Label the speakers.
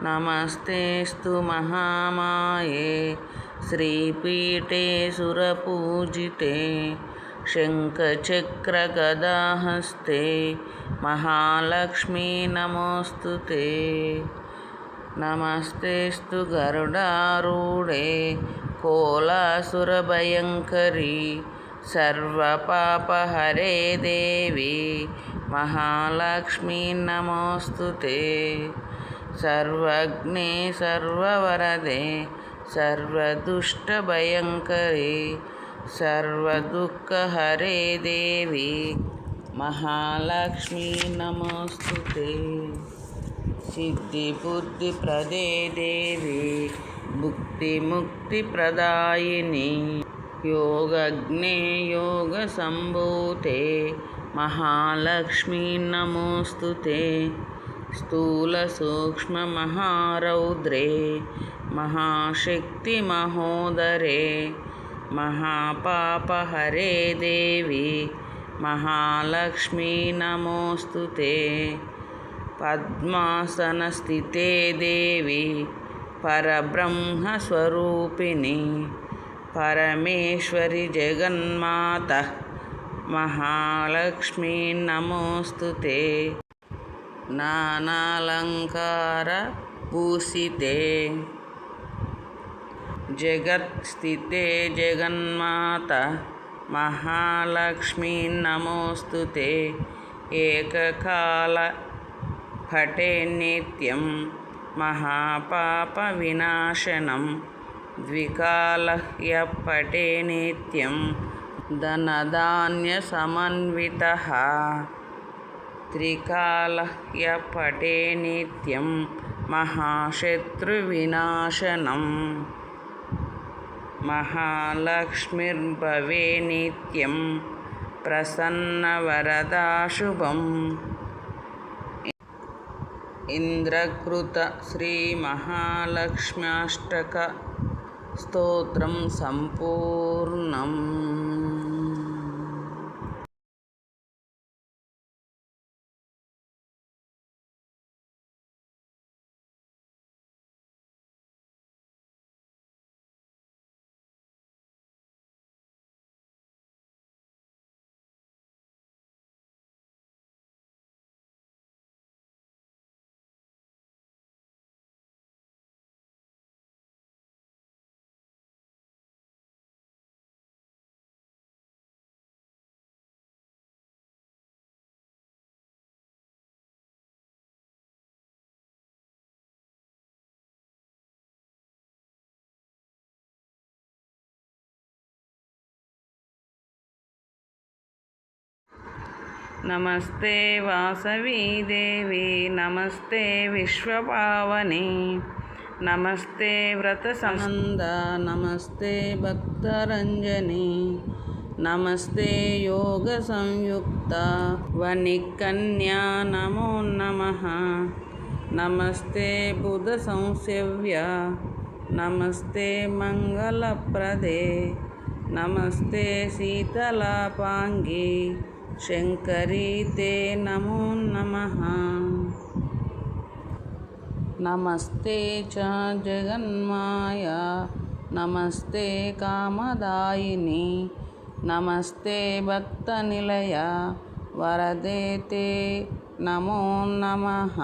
Speaker 1: नमस्तेऽस्तु महामाये श्रीपीठे सुरपूजिते शङ्खचक्रगदाहस्ते महालक्ष्मी नमोऽस्तुते। नमस्तेऽस्तु गरुडारूढे कोलासुरभयङ्करी सर्वपापहरे देवी महालक्ष्मी नमोऽस्तुते। सर्वज्ञे सर्ववरदे सर्वदुष्टभयङ्करी सर्वदुःखहरे देवी महालक्ष्मी नमोऽस्तुते। सिद्धिबुद्धिप्रदे देवी भुक्तिमुक्तिप्रदायिनी योगज्ञे योगसम्भूते महालक्ष्मी नमोऽस्तुते। स्थूलसूक्ष्ममहारौद्रे महाशक्तिमहोदरे महापापहरे देवी महालक्ष्मी नमोऽस्तुते। पद्मासनस्थिते देवी परब्रह्मस्वरूपिणी परमेश्वरी जगन्माता महालक्ष्मी नमोऽस्तुते। नानालङ्कारभूषिते जगत्स्थिते जगन्माता महालक्ष्मी नमोऽस्तुते। एककालपठे नित्यं महापापविनाशनं द्विकालयपठे नित्यं धनधान्यसमन्वितः त्रिकालयपठे नित्यं महाशत्रुविनाशनं महालक्ष्मीर्भवे नित्यं प्रसन्नवरदा शुभम्। इंद्रकृत श्रीमहालक्ष्म्याष्टक स्तोत्रं सम्पूर्णम्। नमस्ते वासवी देवी नमस्ते विश्वपावनी नमस्ते व्रतसंनन्दा नमस्ते भक्तरञ्जनी नमस्ते योगसंयुक्ता वनिकन्या नमो नमः। नमस्ते बुधसंसेव्या नमस्ते मंगलप्रदे नमस्ते शीतलापांगी शंकरी ते नमो नमः। नमस्ते च जगन्माया नमस्ते कामदायिनी नमस्ते भक्तनिलया वरदे ते नमो नमः।